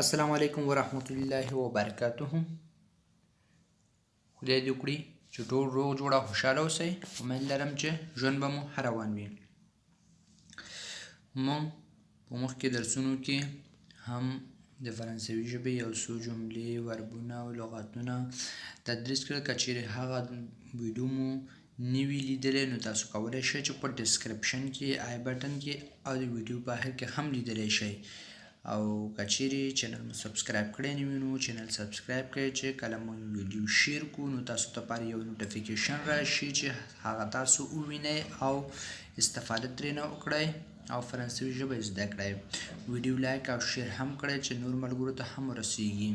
السلام علیکم ورحمت الله وبرکاته. خدای دې وکړي چې ټول روغ جوړ او خوشحاله اوسئ. امید لرم چې ژوند به مو ښه روان وي. موږ په مخکې درسونو کې هم د فرانسوي ژبې یو څو جملې، وربونه او لغاتونه تدریس کړل. که چیرې هغه ویډیو مو نه وي لیدلی نو تاسو کولی شئ چې په ډسکرپشن کې آی بټن کې او د ویډیو په آخر کې هم لیدلی شئ. او که چیرې چینل مو سبسکرایب کړی نه وي نو چینل سبسکرایب کړئ چې کله مو ویډیو شیر کړو نو تاسو لپاره یو نوټیفیکیشن راشي چې هغه تاسو ووینئ او استفاده ترېنه وکړئ او فرانسوي ژبه زده کړئ. ویډیو لایک او شیر هم کړئ چې نور ملګرو ته هم ورسیږي.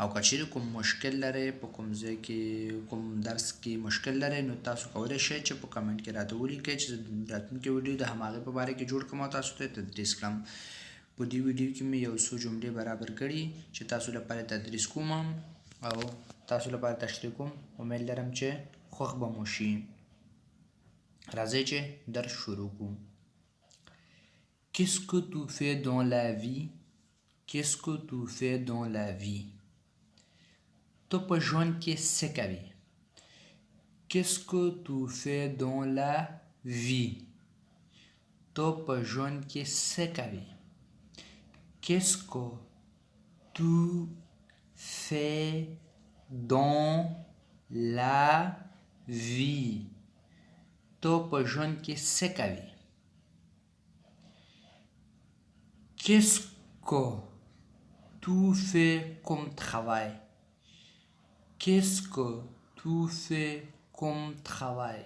او که چیرې کوم مشکل لرئ په کوم ځای کې کوم درس کې مشکل لرئ نو تاسو کولی شئ چې په کمنټ کې راته ولیکئ چې راتلونکې ویډیو د هماغې په باره کې جوړ کړم او تاسو ته تدریس کړم. په دې ویډیو کې مې یو څو جملې برابر کړي چې تاسو لپاره تدریس کوم او تاسو لپاره تشریح کوم. امید لرم چې خوښ به مو شي. راځئ چې درس شروع کړو. Qu'est-ce que tu fais dans la vie? Qu'est-ce que tu fais dans la vie? ته په ژوند کې څه کوې؟ Qu'est-ce que tu fais dans la vie? ته په ژوند کې څه کوې؟ Qu'est-ce que tu fais dans la vie? ته په ژوند کې څه کوې؟ Qu'est-ce que tu fais comme travail? Qu'est-ce que tu fais comme travail?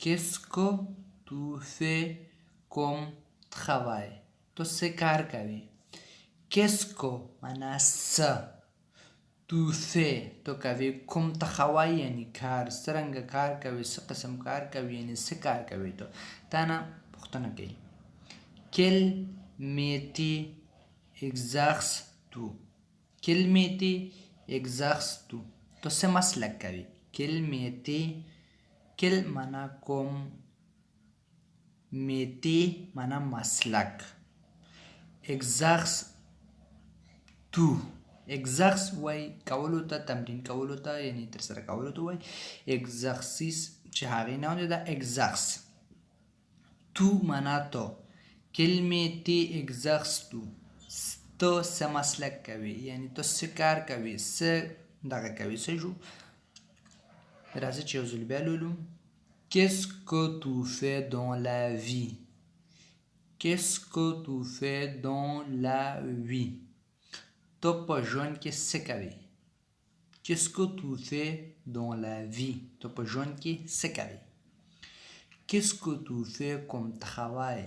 Qu'est-ce que tu fais comme travail? تو څه کار کوې؟ Qu'est-ce que معنا څه، tu fais تو کوې، کوم travail یعنی کار، څرنګه کار کوې، څه قسم کار کوې یعنی څه کار کوې. تو تا نه پوښتنه کوي quel métier exerces-tu? Quel métier exerces-tu? تو څه مسلک کوې. quel métier quel معنا کوم، métier معنا مسلک، exerce تو exerce وای کولو ته، تمرین کولو ته یعنی ترسره کولو ته وای. exercice چې هغې نام دی دا exerce. تو معنا تو. quel métier exerces-tu؟ ته څه مسلک کوې یعنی ته څه کار کوې، څه دغه کوې، څه شو. راځه چې یو ځل بیا لولو. Qu'est-ce que tu fais dans la vie? Qu'est-ce que tu fais dans la vie? ته په ژوند کې څه کوې. Qu'est-ce que tu fais dans la vie? ته په ژوند کې څه کوې. Qu'est-ce que tu fais comme travail?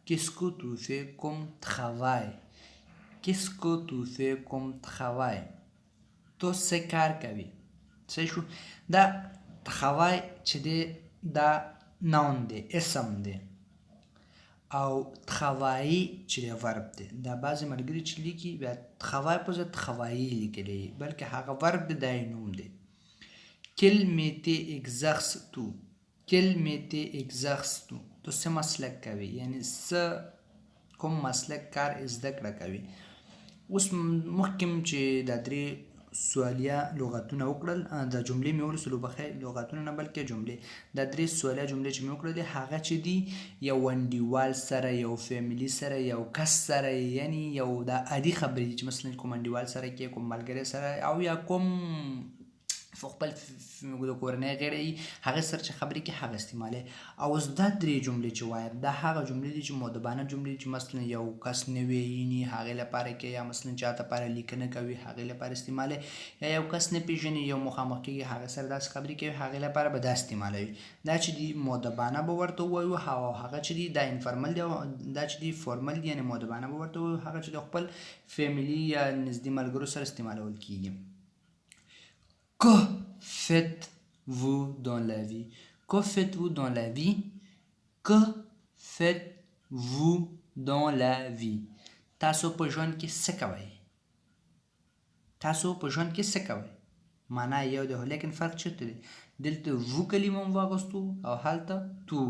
Qu'est-ce que tu fais comme travail? Qu'est-ce que tu fais comme travail? ته څه کار کوې. صحیح شو. دا travail چې دی دا ناون دی، اسم دی، او travailler چې دی ورب دی. دا بعضې ملګري چې لیکي بیا travail په ځای travailler لیکلی بلکې هغه ورب دی، دا یې نوم دی. quel métier exerces-tu? quel métier exerces-tu? تو څه مسلک کوې یعنی څه کوم مسلک کار زده کړه کوې. اوس مخکې چې دا درې سوالیه لغتونه وکړل، دا جملې مې ولوستلو، بخیر لغتونه نه بلکې جملې، دا درې سوالیه جملې چې مې وکړلې هغه چې دي یو انډیوال سره، یو فیملي سره، یو کس سره، یعنی یو دا عادي خبرې دي چې مثلا کوم انډیوال سره کې، کوم ملګری سره، او یا کوم خپل د کورنۍ غړی هغه سره چې خبرې کې هغه استعمالوي. او اوس دا درې جملې چې وایم دا هغه جملې دي چې مؤدبانه جملې چې مثلا یو کس نه وییني هغې لپاره کې، یا مثلا چاته لپاره لیکنه کوي هغې لپاره استعمالوي، یا یو کس نه پیژني یو مخامخ کېږي هغه سره داسې خبرې کوي هغې لپاره به دا استعمالوي. دا چې دي مؤدبانه به ورته ووایو، او هغه چې دي دا انفارمل دی، دا چې دي فارمل دي یعنې مؤدبانه به ورته ووایو، هغه چې د خپل فیملي یا نږدې ملګرو سره استعمالول کېږي. Que faites-vous dans la vie? Que faites-vous dans la vie? Que faites-vous dans la vie? تاسو په ژوند کې څه کوئ. تاسو په ژوند کې څه کوئ معنا یو دی، لیکن فرق چېرته دی. دلته وو کلمه مو واغوستو او هلته تو.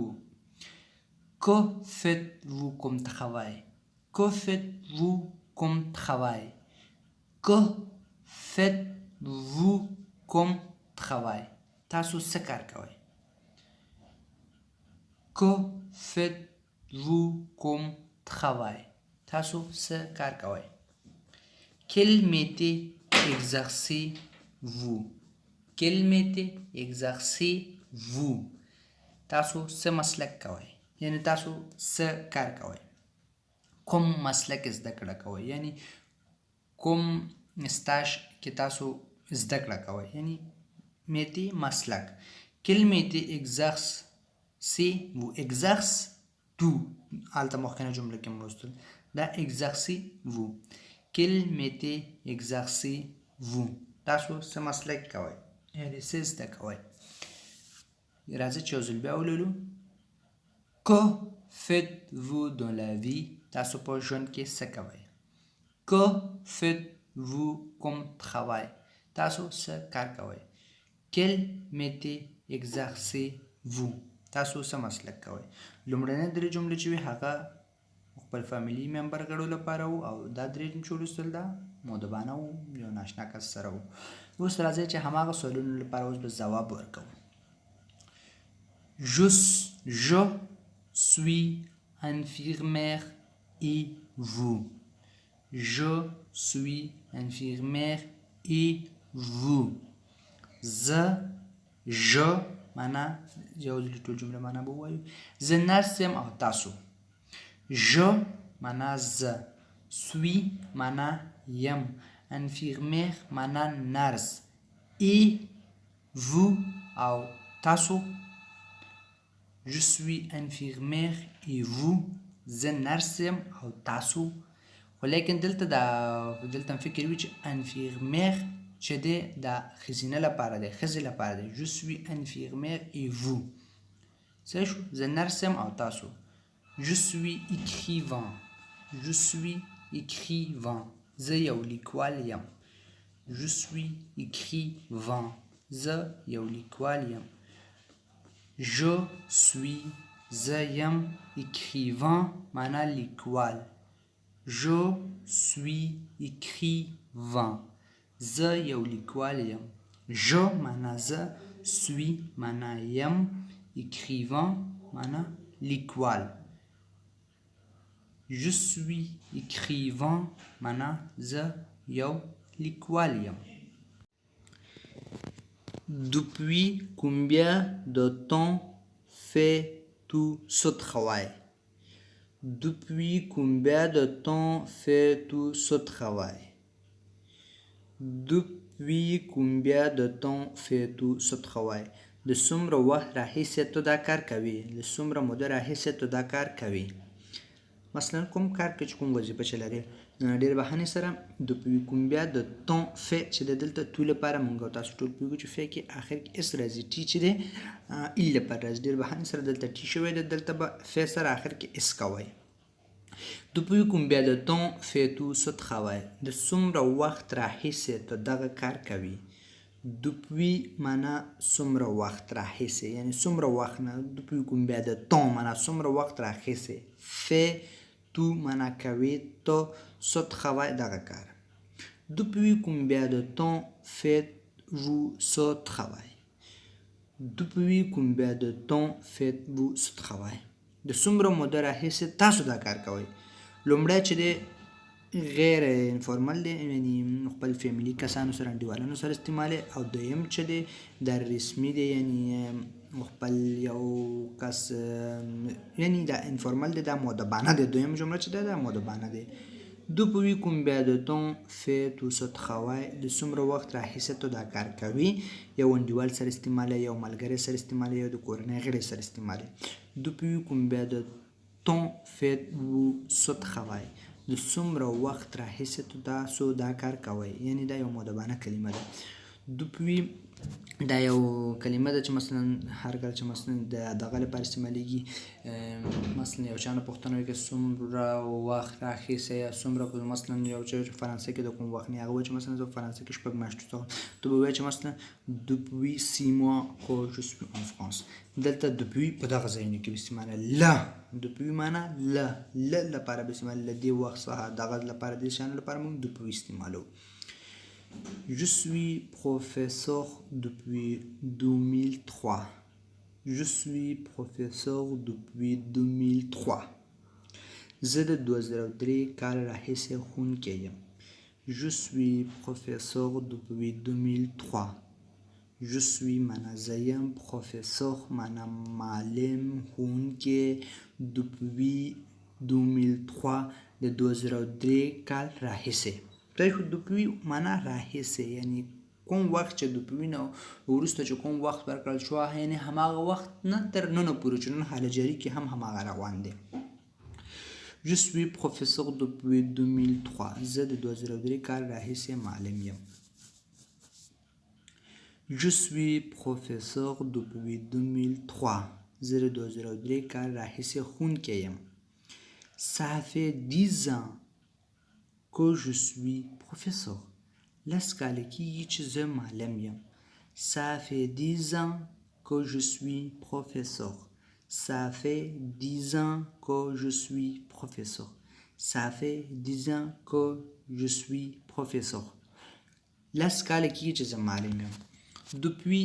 Que faites-vous comme travail? Que faites-vous comme travail? Que faites-vous comme travail? تاسو څه کار کوئ؟ Que faites-vous comme travail? تاسو څه کار کوئ؟ Quel métier exercez-vous? Quel métier exercez-vous? تاسو څه مسلک کوئ؟ یعنی تاسو څه کار کوئ؟ کوم مسلک زده کړه کوئ؟ یعنی کوم سټاژ کې تاسو زده کړه کوئ؟ یعنی میتی مسلک. Quel métier exercez-vous? Exerce تو هلته مخکنه جمله کې مرستل دا exercez-vous. Quel métier exercez-vous? تاسو څه مسلک کوئ؟ یعنی څه زده کوئ؟ راځئ چې یو ځل بیا ولولو. Que faites-vous dans la vie? تاسو په ژوند کې څه کوئ؟ Que faites-vous comme travail? تاسو څه کار کوئ؟ Quel métier exercez-vous? تاسو څه مسلک کوئ؟ لومړنۍ درې جملې چې وي هغه خپل فامیلي ممبر غړو لپاره وو او دا درې چې ولوستل دا مؤدبانه وو، یو ناشنا کس سره وو. اوس راځئ چې هماغه سوالونو لپاره اوس به ځواب ورکوو. Je suis infirmière et vous? Je suis infirmière et vous? Je معنا یو ځل ټول جمله معنا به ووایو. زه نرس یم او تاسو. Je معنا زه. suis معنا یم. infirmière معنا نرس. et vous او تاسو. Je suis infirmière et vous? زه نرس یم او تاسو. خو لیکن دلته فکر وي چې infirmière چې دی دا ښځینه لپاره دی، ښځې لپاره دی. Je suis infirmière et vous? څه شو؟ زه نرس یم او تاسو. Je suis écrivain. Je suis écrivain. زه یو لیکوال یم. Je suis écrivain. زه یو لیکوال یم. Je suis زه یم écrivain معنا لیکوال. Je suis écrivain. زه یو لیکوال یم. Je معنا زه. suis معنا یم. écrivain معنا لیکوال. Je suis écrivain معنا زه یو لیکوال یم. Depuis combien de temps fais-tu ce travail? Depuis combien de temps fais-tu ce travail? Depuis combien de temps fais-tu ce travail? د څومره وخت راهیسې ته دا کار کوې؟ د څومره موده راهیسې ته دا کار کوې؟ مثلا کوم کار کې چې کوم وظیفه چې لرې ډېر بهانې سره depuis combien de temps fait چې د دلته تو لپاره مونږ او تاسو ټول پوهېږو چې fait کې آخر کې اس راځي. ټي چې دی ال لپاره راځي. ډېر بهانې سره دلته ټي شوی دی، دلته به fait سره آخر کې اس کوئ. Depuis combien de temps fais-tu ce travail? د څومره وخت راهیسې ته دغه کار کوي؟ Depuis معنا څومره وخت راهیسې، یعنی څومره وخت نه. Depuis combien de temps معنا څومره وخت راهیسې. Fais tu معنا کوي ته ce travail دغه کار. Depuis combien de temps faites-vous ce travail? Depuis combien de temps faites-vous ce travail? د څومره موده راهیسې تاسو دا کار کوئ؟ لومړی چې دی غیر انفارمل دی، یعنی خپل فیملي کسانو سره انډیوالانو سره استعمالوي. او دویم چې دی دا رسمي دی، یعنی خپل یو کس، یعنی دا انفارمل دی، دا مؤدبانه دی. دویم جمله چې دی دا مؤدبانه دی. Depuis combien de temps fais-tu ce travail? د څومره وخت راهیسې ته دا کار کوي؟ یو انډیوال سره استعمالوي، یو ملګری سره استعمالوي، یو د کورنۍ غړي سره استعمالوي. Depuis combien de temps faites-vous ce travail? د څومره وخت راهیسې ته تاسو دا کار کوئ؟ یعنی دا یو مؤدبانه کلمه ده. Depuis دا یو کلمه ده چې مثلا هر کله چې مثلا د دغه لپاره استعمالیږي مثلا یو چا نه پوښتنه وکړي څومره وخت راخیستی یا څومره مثلا یو چې فرانسه کې د کوم وخت نه هغه وایي چې مثلا زه فرانسه کې 6 میاشتې څخه ته به وایې چې مثلا depuis 6 mois que je suis en France دلته depuis په دغه ځایونو کې به استعماله لا depuis معنا لا لپاره به استعمال له دې وخت څخه دغه لپاره دې شیانو لپاره موږ depuis استعمالوو. Je suis professeur depuis 2003. Je suis professeur depuis 2003. زه د 2003 کال راهیسې ښوونکی یم. Je suis professeur depuis 2003. Je suis معنا زه یم professeur معنا معلم ښوونکی depuis 2003 د 2003 کال راهیسې. دوپوی معنا راهیسې یعنی کوم وخت چې دوپوی نه وروسته چې کوم وخت ورکړل شو یعنی هماغه وخت نه تر نن پورې چې نن حال جاری کې هم هماغه روان دی. Je suis professeur depuis 2003. زه د 2003 کال راهیسې معلم یم. Je suis professeur depuis 2003. زه د 2003 کال راهیسې ښوونکی یم. Ça fait 10 ans que je suis professeur. لس کاله کېږي چې زه معلم یم. Ça fait 10 ans que je suis professeur. Ça fait 10 ans que je suis professeur. Ça fait 10 ans que je suis professeur. لس کاله کېږي چې زه معلم یم. depuis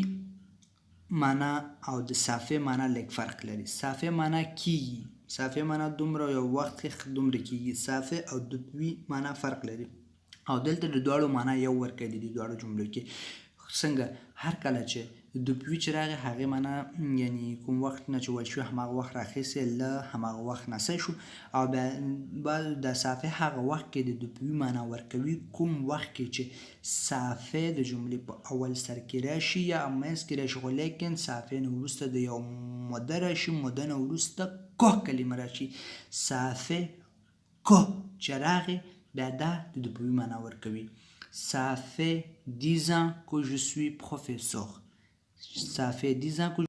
معنا او د صافه معنا لږ فرق لري. صافه معنا کېږي، صافه معنا دومره یو وخت کې دومره کېږي. صافه او دوپوی معنا فرق لري او دلته د دواړو معنا یو ورکړی دی د دواړو جملو کې. څنګه هر کله چې دوپوی چې راغی هغې معنا یعنی کوم وخت نه چې ویل شو هماغه وخت راخیستې له هماغه وخت نسی شو او بیا د صافه هغه وخت کې د دوپوی معنا ورکوي کوم وخت کې چې صافه د جملې په اول سر کې راشي یا منځ کې راشي خو لیکن صافه نه وروسته د یو موده راشي موده نه وروسته که کلمه راشي صافه که چې راغی بیا دا د دوپوی معنا ورکوي. Ça fait 10 ans que je suis professeur. Ça fait 10 ans que